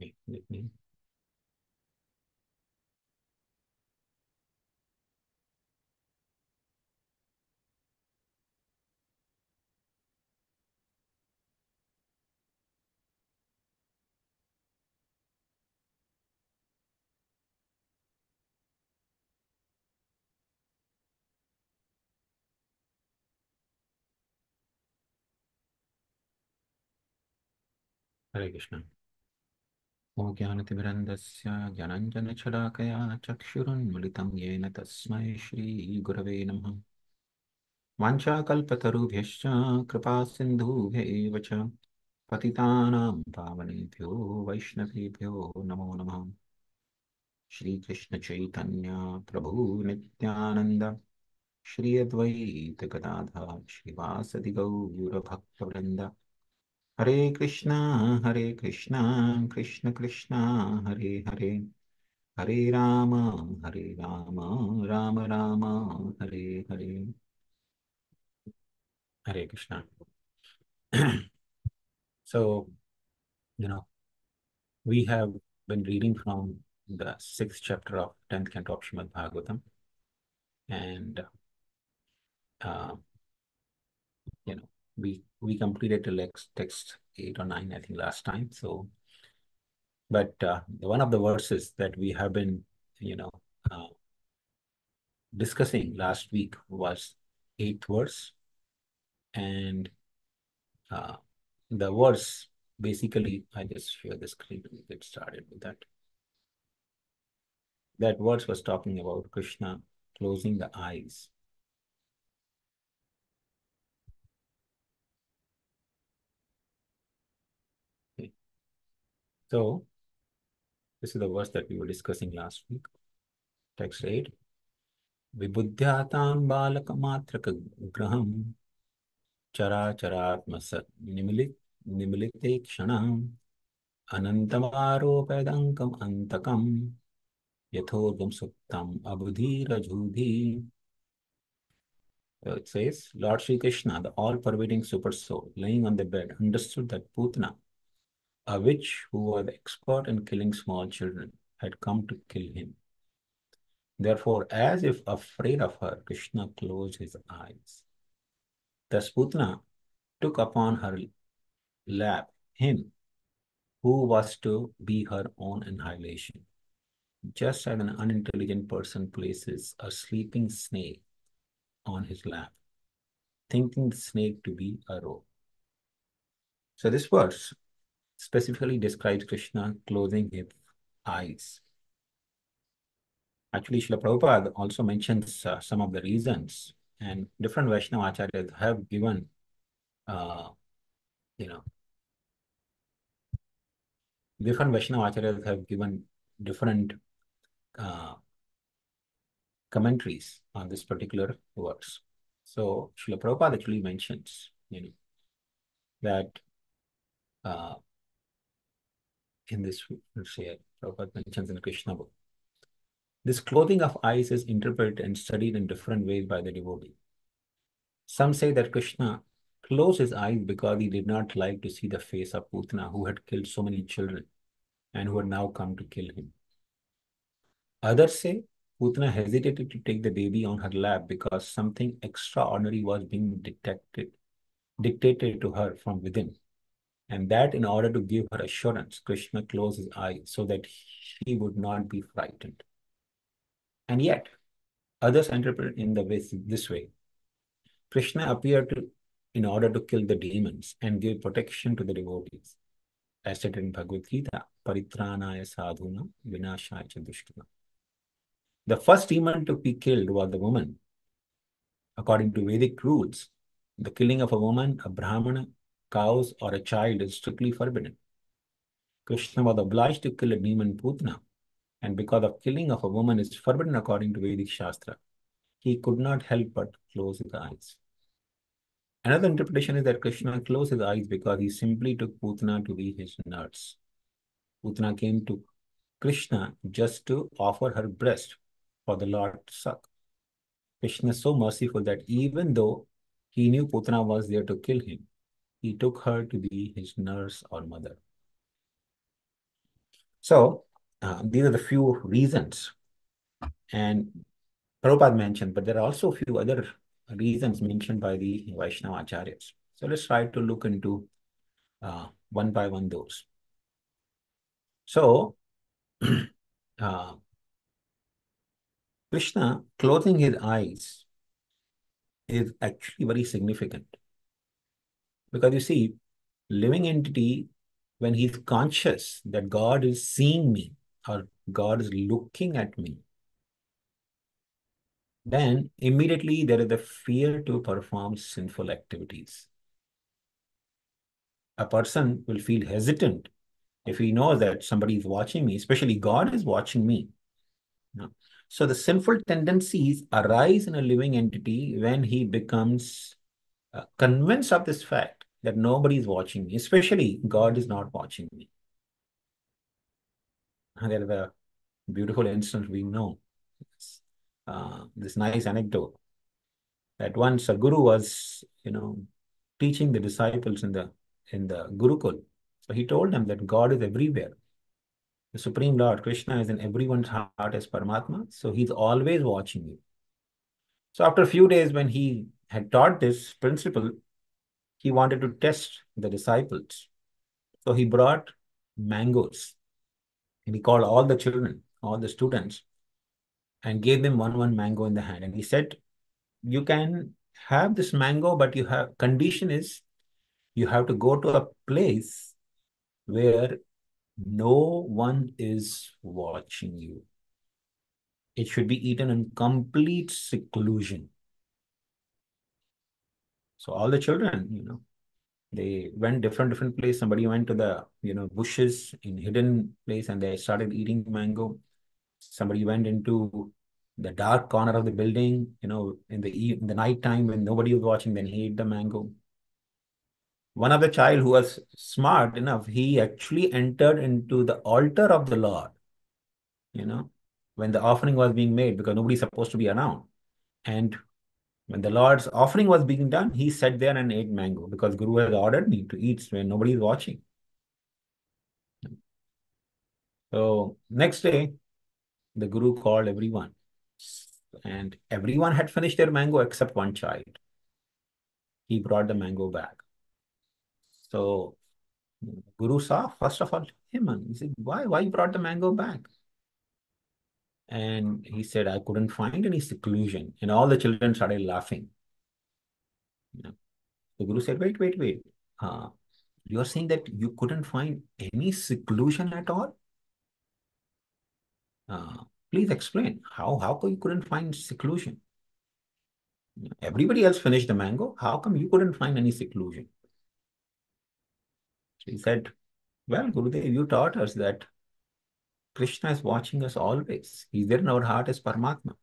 Okay, let me. Hare Krishna. Om Jnanatimirandasya Jananjana-Chadakaya Chakshurunmilitam Yena Tasmai Shri Gurave Namaha. Vanchakalpatarubhyascha Kripasindhubhya eva cha Patitanam Pavanebhyo Vaishnavebhyo Namo Namaha. Shri Krishna Chaitanya Prabhu Nityananda Shri Advaita Gadadha Shivasadi Gaura Bhakta Hare Krishna, Krishna Krishna, Hare Hare, Hare Rama, Rama Rama, Hare Hare. Hare Krishna. So, you know, we have been reading from the sixth chapter of 10th canto of Srimad Bhagavatam. And, uh, you know, we completed the text 8 or 9, I think, last time. So, but one of the verses that we have been, you know, uh, discussing last week was 8th verse, and the verse basically, I just share the screen to get started with that. That verse was talking about Krishna closing the eyes. Okay. So this is the verse that we were discussing last week. Text 8. Vibudhyatam balakamatrak graham chara charatmasat nimilite kshanam anantamaropadankam antakam yathodam suktam abudhirajudhi. It says, Lord Sri Krishna, the all-pervading super soul, laying on the bed, understood that Putana, a witch who was expert in killing small children, had come to kill him. Therefore, as if afraid of her, Krishna closed his eyes. Thus Putana took upon her lap him who was to be her own annihilation, just as an unintelligent person places a sleeping snake on his lap, thinking the snake to be a rope. So this verse specifically describes Krishna closing his eyes. Actually, Srila Prabhupada also mentions some of the reasons, and different Vaishnava acharyas have given, uh, you know, different Vaishnava acharyas have given different uh, commentaries on this particular verse. So Srila Prabhupada actually mentions, that uh, in this, let's say, Prabhupada mentions in Krishna book, this clothing of eyes is interpreted and studied in different ways by the devotee. Some say that Krishna closed his eyes because he did not like to see the face of Putana, who had killed so many children and who had now come to kill him. Others say Putana hesitated to take the baby on her lap because something extraordinary was being dictated to her from within, and that in order to give her assurance, Krishna closed his eyes so that she would not be frightened. And yet, others interpret in this way. Krishna appeared in order to kill the demons and give protection to the devotees, as stated in Bhagavad Gita, Paritranaya sadhuna vinashaya cha dushkana. The first demon to be killed was the woman. According to Vedic rules, the killing of a woman, a brahmana, cows, or a child is strictly forbidden. Krishna was obliged to kill a demon Putana, and because of killing of a woman is forbidden according to Vedic Shastra, he could not help but close his eyes. Another interpretation is that Krishna closed his eyes because he simply took Putana to be his nurse. Putana came to Krishna just to offer her breast for the Lord to suck. Krishna is so merciful that even though he knew Putana was there to kill him, he took her to be his nurse or mother. So these are the few reasons. And Prabhupada mentioned, but there are also a few other reasons mentioned by the Vaishnava Acharyas. So let's try to look into one by one those. So uh, Krishna closing his eyes is actually very significant, because you see, living entity, when he's conscious that God is seeing me or God is looking at me, then immediately there is the fear to perform sinful activities. A person will feel hesitant if he knows that somebody is watching me, especially God is watching me. You know? So the sinful tendencies arise in a living entity when he becomes convinced of this fact that nobody is watching me, especially God is not watching me. And there is a beautiful instance we know. This nice anecdote that once a guru was, teaching the disciples in the Gurukul. So he told them that God is everywhere. The Supreme Lord, Krishna, is in everyone's heart as Paramatma. So he's always watching you. So after a few days, when he had taught this principle, he wanted to test the disciples. So he brought mangoes and he called all the children, all the students, and gave them one mango in the hand. And he said, you can have this mango, but condition is you have to go to a place where no one is watching you. It should be eaten in complete seclusion. So all the children, they went different place. Somebody went to the, bushes in hidden place and they started eating mango. Somebody went into the dark corner of the building, in the night time when nobody was watching, then he ate the mango. One of the child who was smart enough, he actually entered into the altar of the Lord, you know, when the offering was being made, because nobody's supposed to be around. And when the Lord's offering was being done, he sat there and ate mango because Guru has ordered me to eat when nobody is watching. So next day, the Guru called everyone, and everyone had finished their mango except one child. He brought the mango back. So Guru saw first of all him, and he said, "Why you brought the mango back?" And he said, "I couldn't find any seclusion." And all the children started laughing. You know. The Guru said, "Wait. Uh, you are saying that you couldn't find any seclusion at all? Uh, please explain how come you couldn't find seclusion? Everybody else finished the mango. How come you couldn't find any seclusion?" So he said, "Well, Gurudev, you taught us that Krishna is watching us always. He's there in our heart as Paramatma.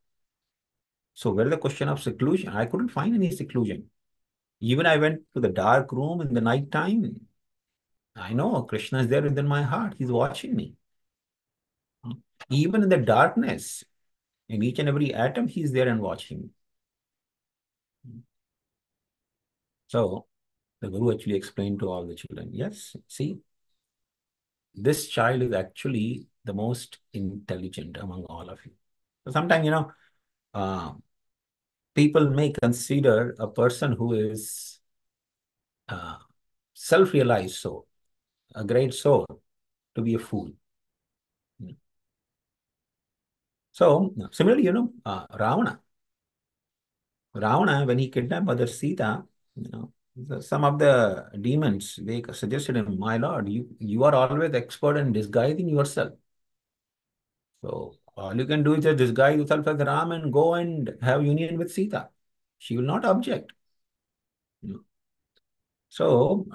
So where the question of seclusion? I couldn't find any seclusion. Even I went to the dark room in the night time. I know Krishna is there within my heart. He's watching me. Even in the darkness, in each and every atom, he's there and watching me." So the Guru actually explained to all the children, yes, see, this child is actually the most intelligent among all of you. So sometimes, uh, people may consider a person who is uh, self-realized soul, a great soul, to be a fool. So similarly, Ravana, when he kidnapped Mother Sita, some of the demons, they suggested him, my lord, you are always expert in disguising yourself. So all you can do is just disguise yourself as Ram and go and have union with Sita. She will not object. You know. So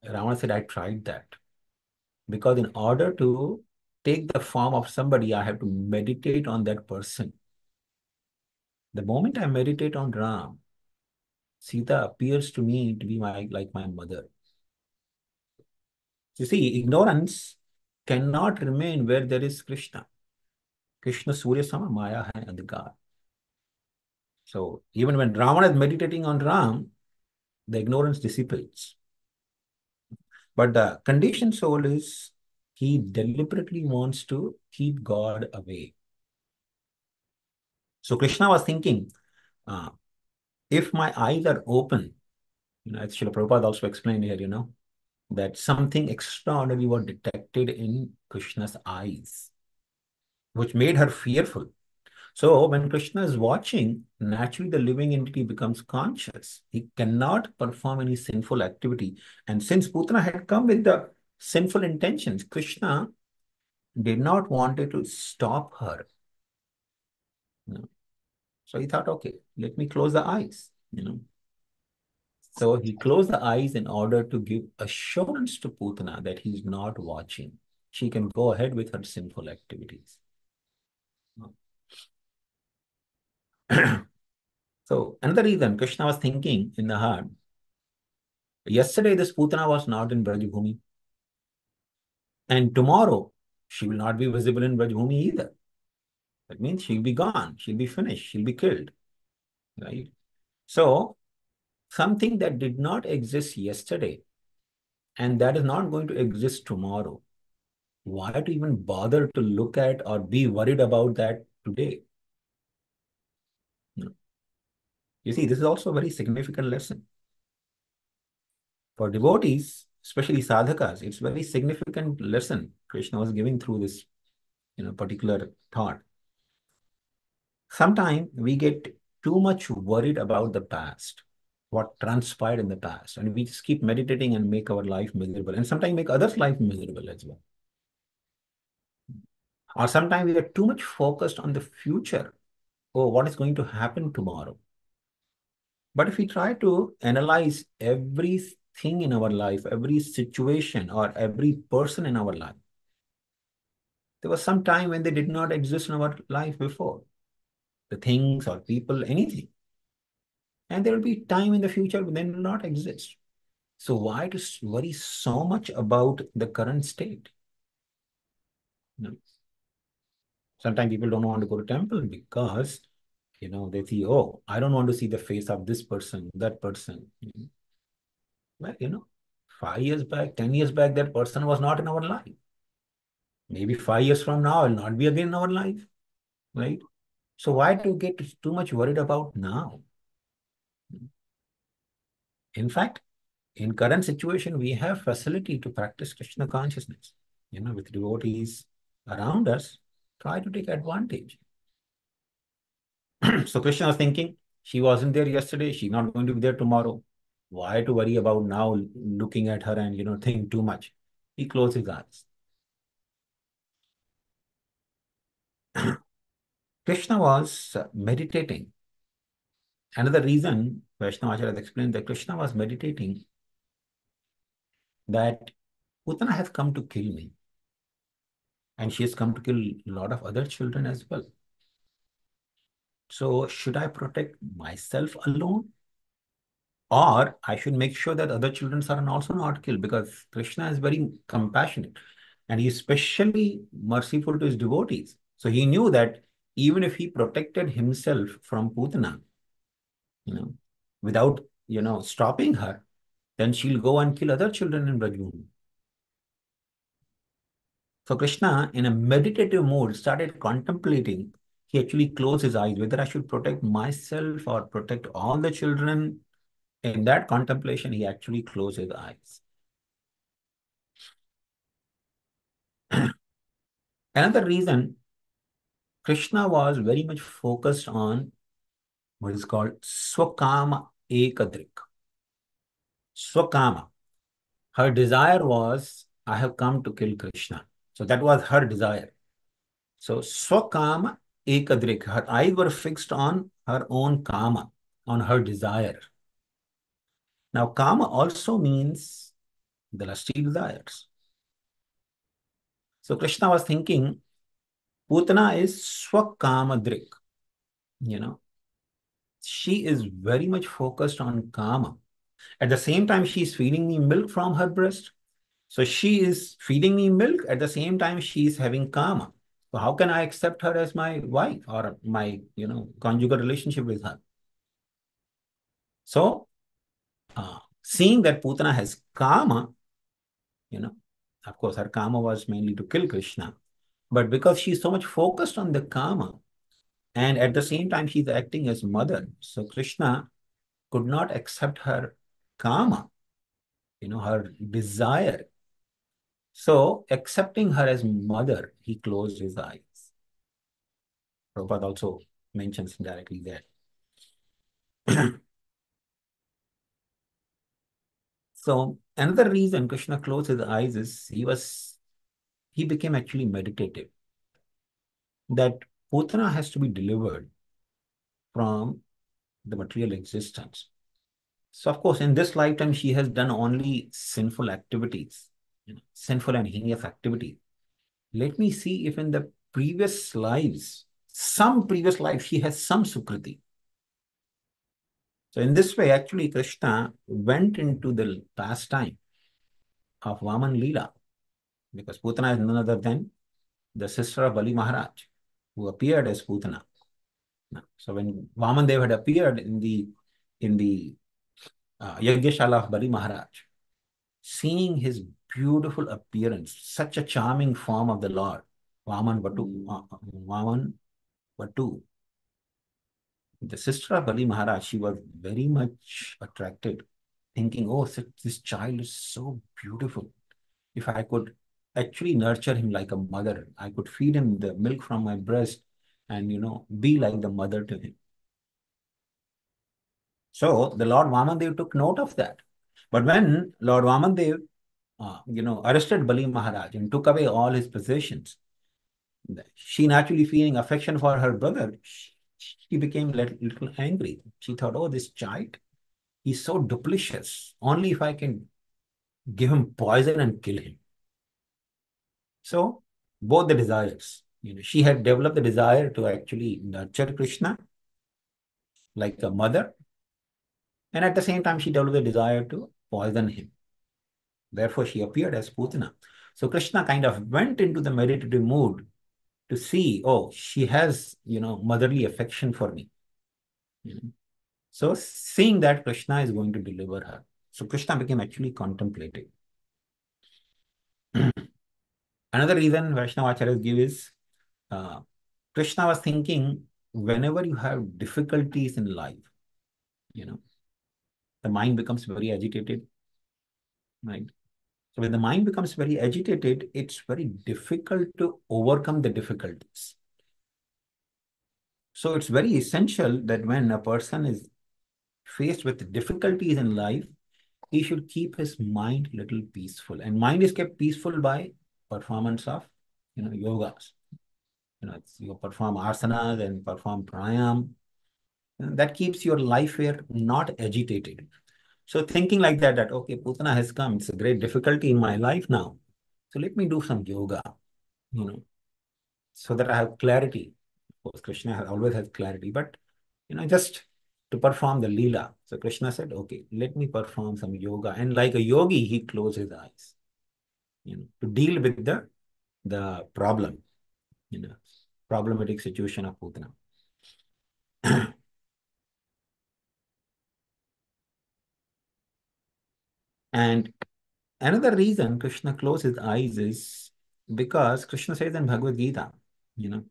Ravana said, I tried that. Because in order to take the form of somebody, I have to meditate on that person. The moment I meditate on Ram, Sita appears to me to be like my mother. You see, ignorance cannot remain where there is Krishna. Krishna Surya Sama Maya hai Andhikar. So even when Ravana is meditating on Ram, the ignorance dissipates. But the conditioned soul is he deliberately wants to keep God away. So Krishna was thinking, uh, if my eyes are open, as Srila Prabhupada also explained here, that something extraordinary was detected in Krishna's eyes, which made her fearful. So when Krishna is watching, naturally the living entity becomes conscious. He cannot perform any sinful activity. And since Putana had come with the sinful intentions, Krishna did not want it to stop her. So he thought, okay, let me close the eyes. So he closed the eyes in order to give assurance to Putana that he's not watching. She can go ahead with her sinful activities. So another reason Krishna was thinking in the heart, yesterday this Putana was not in Brajabhumi, and tomorrow she will not be visible in Brajabhumi either. That means she'll be gone, she'll be finished, she'll be killed, right? So something that did not exist yesterday and that is not going to exist tomorrow, why to even bother to look at or be worried about that today? You see, this is also a very significant lesson. For devotees, especially sadhakas, it's a very significant lesson Krishna was giving through this particular thought. Sometimes we get too much worried about the past, what transpired in the past, and we just keep meditating and make our life miserable, and sometimes make others' life miserable as well. Or sometimes we are too much focused on the future. Oh, what is going to happen tomorrow? But if we try to analyze everything in our life, every situation or every person in our life, there was some time when they did not exist in our life before. The things or people, anything. And there will be time in the future when they will not exist. So why to worry so much about the current state? No. Sometimes people don't want to go to temple because, they see, oh, I don't want to see the face of this person, that person. Well, 5 years back, 10 years back, that person was not in our life. Maybe 5 years from now, will not be again in our life, right? So why to get too much worried about now? In fact, in current situation, we have facility to practice Krishna consciousness. With devotees around us, try to take advantage. So Krishna was thinking, she wasn't there yesterday, she's not going to be there tomorrow. Why to worry about now looking at her and, think too much? He closed his eyes. Krishna was meditating. Another reason, Vaishnava has explained that Krishna was meditating that Putana has come to kill me. And she has come to kill a lot of other children as well. So should I protect myself alone? Or I should make sure that other children are also not killed, because Krishna is very compassionate and he is especially merciful to his devotees. So he knew that even if he protected himself from Putana, you know, without, stopping her, then she'll go and kill other children in Brajbhumi. So Krishna, in a meditative mode, started contemplating. He actually closed his eyes, whether I should protect myself or protect all the children. In that contemplation, he actually closed his eyes. Another reason, Krishna was very much focused on what is called Swakama Ekadrik. Swakama. Her desire was, I have come to kill Krishna. So that was her desire. So Swakama Ekadrik. Her eyes were fixed on her own kama, on her desire. Now, kama also means the lusty desires. So Krishna was thinking, Putana is Swakamadrik. She is very much focused on kama. At the same time, she is feeding me milk from her breast. So she is feeding me milk. At the same time, she is having kama. So how can I accept her as my wife or my, conjugal relationship with her? So seeing that Putana has kama, you know. Of course, her karma was mainly to kill Krishna. But because she's so much focused on the karma, and at the same time she's acting as mother, so Krishna could not accept her karma, her desire. So, accepting her as mother, he closed his eyes. Prabhupada also mentions directly that. So, another reason Krishna closed his eyes is he became actually meditative. That Putana has to be delivered from the material existence. So, of course, in this lifetime, she has done only sinful activities, sinful and heinous activities. Let me see if in the previous lives, some previous life, she has some sukriti. So in this way, actually, Krishna went into the pastime of Vaman Leela, because Putana is none other than the sister of Bali Maharaj, who appeared as Putana. So when Vaman Dev had appeared in the Yajnashala of Bali Maharaj, seeing his beautiful appearance, such a charming form of the Lord, Vaman Vatu, the sister of Bali Maharaj, she was very much attracted, thinking, oh, this child is so beautiful. If I could actually nurture him like a mother, I could feed him the milk from my breast and, be like the mother to him. So the Lord Vamandev took note of that. But when Lord Vamandev, arrested Bali Maharaj and took away all his possessions, she naturally feeling affection for her brother, she became little angry. She thought, oh, this child, he's so duplicitous. Only if I can give him poison and kill him. So both the desires, she had developed the desire to actually nurture Krishna like a mother, and at the same time she developed the desire to poison him. Therefore, she appeared as Putana. So Krishna kind of went into the meditative mood to see, oh, she has, motherly affection for me. So seeing that, Krishna is going to deliver her. So Krishna became actually contemplative. Another reason Vaishnavacharyas give is uh, Krishna was thinking, whenever you have difficulties in life, you know, the mind becomes very agitated, right? So when the mind becomes very agitated, it's very difficult to overcome the difficulties. So it's very essential that when a person is faced with difficulties in life, he should keep his mind little peaceful. And mind is kept peaceful by performance of, yogas. You perform asanas and perform pranayam. That keeps your life here not agitated. So thinking like that, okay, Putana has come. It's a great difficulty in my life now. So let me do some yoga, you know, so that I have clarity. Of course, Krishna always has clarity, but, just to perform the Leela. So Krishna said, okay, let me perform some yoga. And like a yogi, he closed his eyes, to deal with the problem, you know, problematic situation of Putana. And another reason Krishna closed his eyes is because Krishna says in Bhagavad Gita, you know,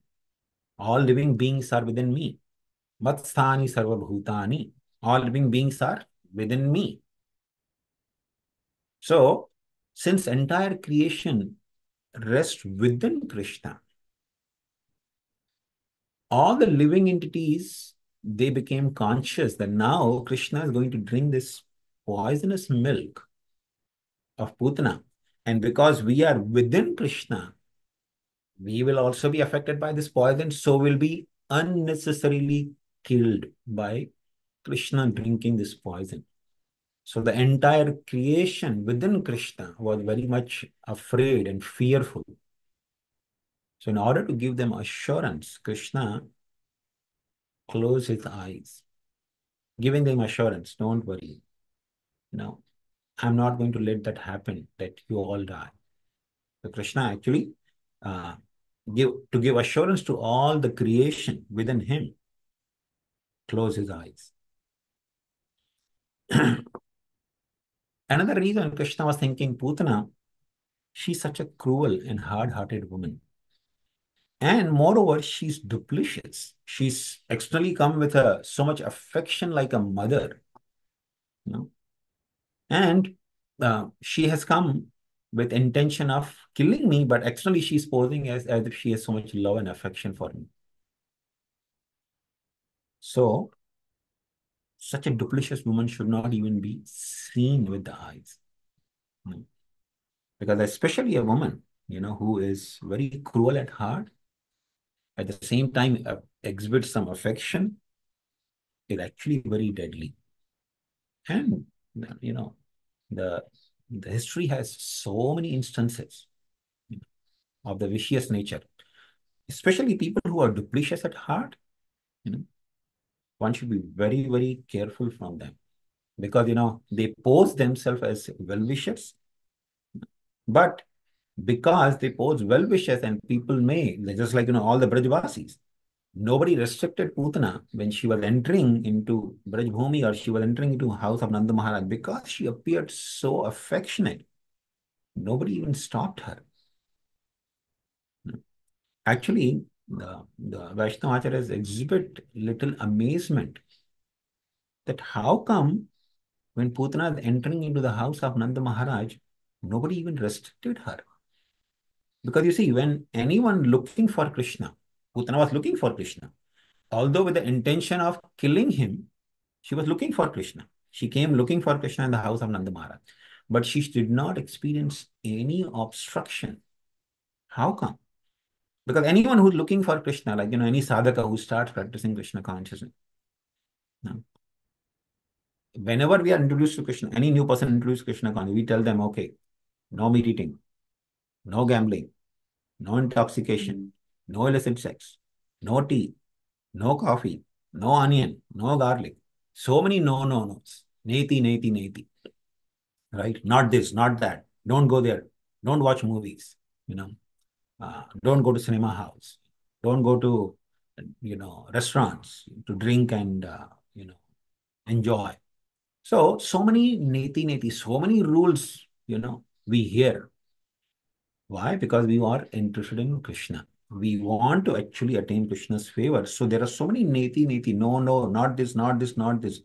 all living beings are within me. Vatsthani sarva bhutani. All living beings are within me. So, since entire creation rests within Krishna, all the living entities, they became conscious that now Krishna is going to drink this poisonous milk of Putana. And because we are within Krishna, we will also be affected by this poison, so will be unnecessarily killed by Krishna drinking this poison. So the entire creation within Krishna was very much afraid and fearful. So in order to give them assurance, Krishna closed his eyes, giving them assurance, don't worry. No, I'm not going to let that happen, that you all die. So Krishna actually uh, give assurance to all the creation within him, close his eyes. Another reason Krishna was thinking Putana She's such a cruel and hard-hearted woman. And moreover, she's duplicitous. She's externally come with so much affection like a mother, you know. And she has come with intention of killing me, but externally she's posing as if she has so much love and affection for me. So such a duplicitous woman should not even be seen with the eyes. You know. Because especially a woman, who is very cruel at heart, at the same time exhibits some affection, is actually very deadly. And you know, the the history has so many instances of the vicious nature, especially people who are duplicitous at heart. You know, one should be very, very careful from them because they pose themselves as well-wishers, but because they pose well-wishers and people may, just like all the Brajvasis, nobody restricted Putana when she was entering into Brajbhumi or she was entering into house of Nanda Maharaj because she appeared so affectionate. Nobody even stopped her. Actually, the Vaishnava Acharyas exhibit little amazement that how come when Putana is entering into the house of Nanda Maharaj, nobody even restricted her. Because you see, when anyone looking for Krishna, Putana was looking for Krishna, although with the intention of killing him, she was looking for Krishna. She came looking for Krishna in the house of Nanda Maharaj. But she did not experience any obstruction. How come? Because anyone who's looking for Krishna, like any sadhaka who starts practicing Krishna consciousness, no? Whenever we are introduced to Krishna, any new person introduced to Krishna consciousness, we tell them, okay, no meat eating, no gambling, no intoxication, no illicit sex, no tea, no coffee, no onion, no garlic. So many no, no, no's. Neti, neti, neti. Right? Not this, not that. Don't go there. Don't watch movies. Don't go to cinema house. Don't go to, restaurants to drink and, enjoy. So many neti, neti, so many rules, we hear. Why? Because we are interested in Krishna. We want to actually attain Krishna's favor. So there are so many neti, neti. No, no, not this, not this, not this.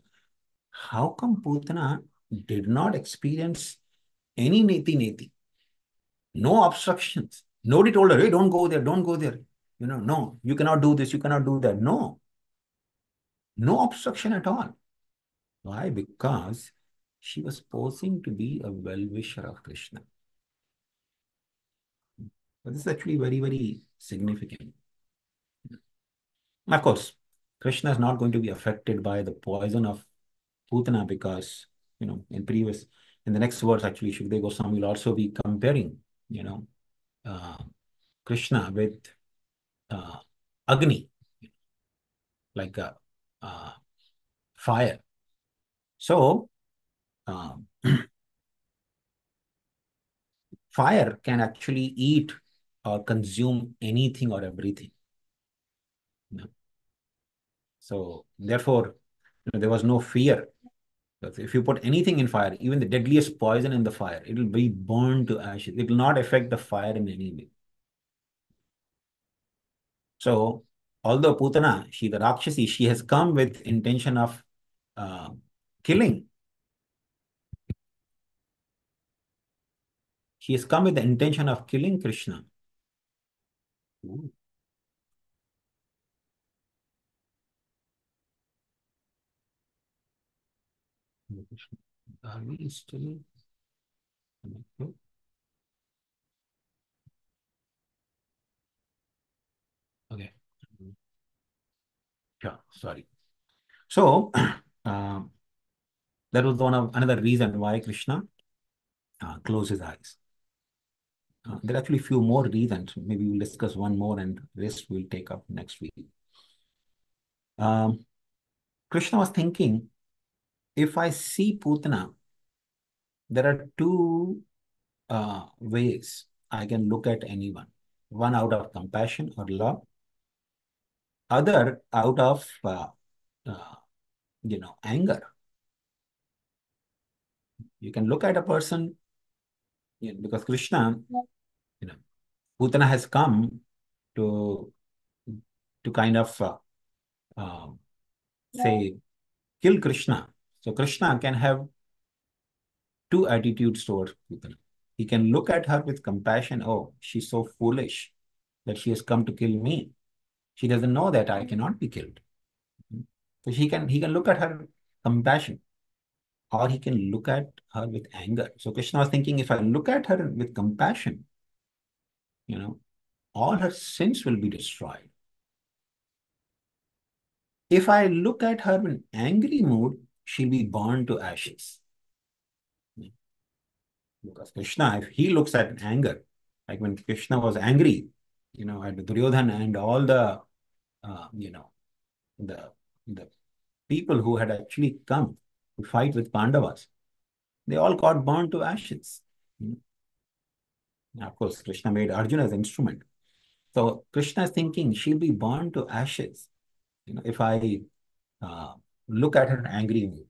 How come Putana did not experience any neti, neti? No obstructions. Nobody told her, hey, don't go there, don't go there. No, you cannot do this, you cannot do that. No, no obstruction at all. Why? Because she was posing to be a well-wisher of Krishna. But this is actually very, very significant. Of course, Krishna is not going to be affected by the poison of Putana because, in the next verse, actually, Shukdev Goswami will also be comparing, uh, Krishna with uh, Agni, like a fire. So, um, fire can actually eat or consume anything or everything. You know? So, therefore, there was no fear. If you put anything in fire, even the deadliest poison in the fire, it will be burned to ashes. It will not affect the fire in any way. So, although Putana, she the Rakshasi, she has come with intention of uh, killing. She has come with the intention of killing Krishna. Ooh. Are we still connected? Okay. Sure. Sorry. So, that was another reason why Krishna closed his eyes. There are actually a few more reasons. Maybe we'll discuss one more and rest we'll take up next week. Um, Krishna was thinking, if I see Putana, there are two ways I can look at anyone. One out of compassion or love, other out of uh, anger. You can look at a person because Krishna, Putana has come to kind of say kill Krishna. So Krishna can have two attitudes towards Putana. He can look at her with compassion. Oh, she's so foolish that she has come to kill me. She doesn't know that I cannot be killed. So he can look at her compassion, or he can look at her with anger. So Krishna was thinking, if I look at her with compassion, all her sins will be destroyed. If I look at her in angry mood, she'll be burned to ashes. Because Krishna, if he looks at anger, like when Krishna was angry, at Duryodhana and all the, the the people who had actually come to fight with Pandavas, they all got burned to ashes. Of course, Krishna made Arjuna as instrument. So Krishna is thinking she'll be burned to ashes, if I uh, look at her in angry mood.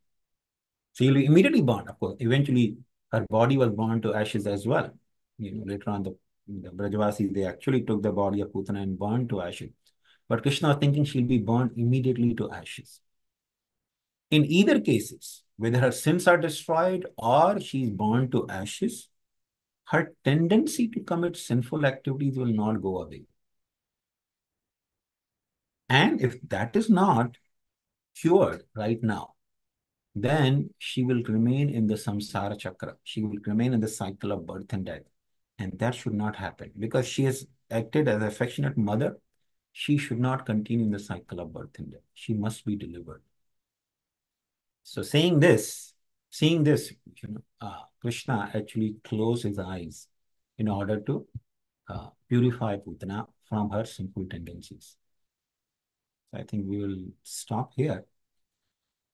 So she'll be immediately burned. Of course, eventually her body was burned to ashes as well. Later on, the Brajavasis, they actually took the body of Putana and burned to ashes. But Krishna was thinking she'll be burned immediately to ashes. In either cases, whether her sins are destroyed or she's burned to ashes, her tendency to commit sinful activities will not go away. And if that is not cured right now, then she will remain in the samsara chakra. She will remain in the cycle of birth and death. And that should not happen because she has acted as an affectionate mother. She should not continue in the cycle of birth and death. She must be delivered. So seeing this, Krishna actually closed his eyes in order to purify Putana from her sinful tendencies. So I think we will stop here.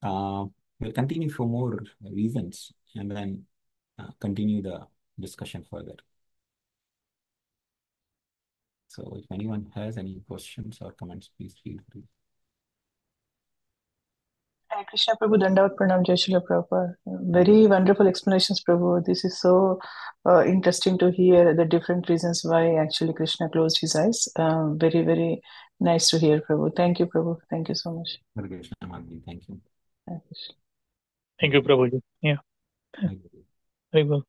We'll continue for more reasons and then continue the discussion further. So if anyone has any questions or comments, please feel free. Hare Krishna Prabhu, Dandavat Pranam, Jai Srila Prabhupada. Very wonderful explanations, Prabhu. This is so interesting to hear the different reasons why actually Krishna closed his eyes. Very, very nice to hear, Prabhu. Thank you, Prabhu. Thank you so much. Hare Krishna, Madhvi. Thank you. Hare Krishna. Thank you, Prabhuji. Yeah. Thank you. Very well.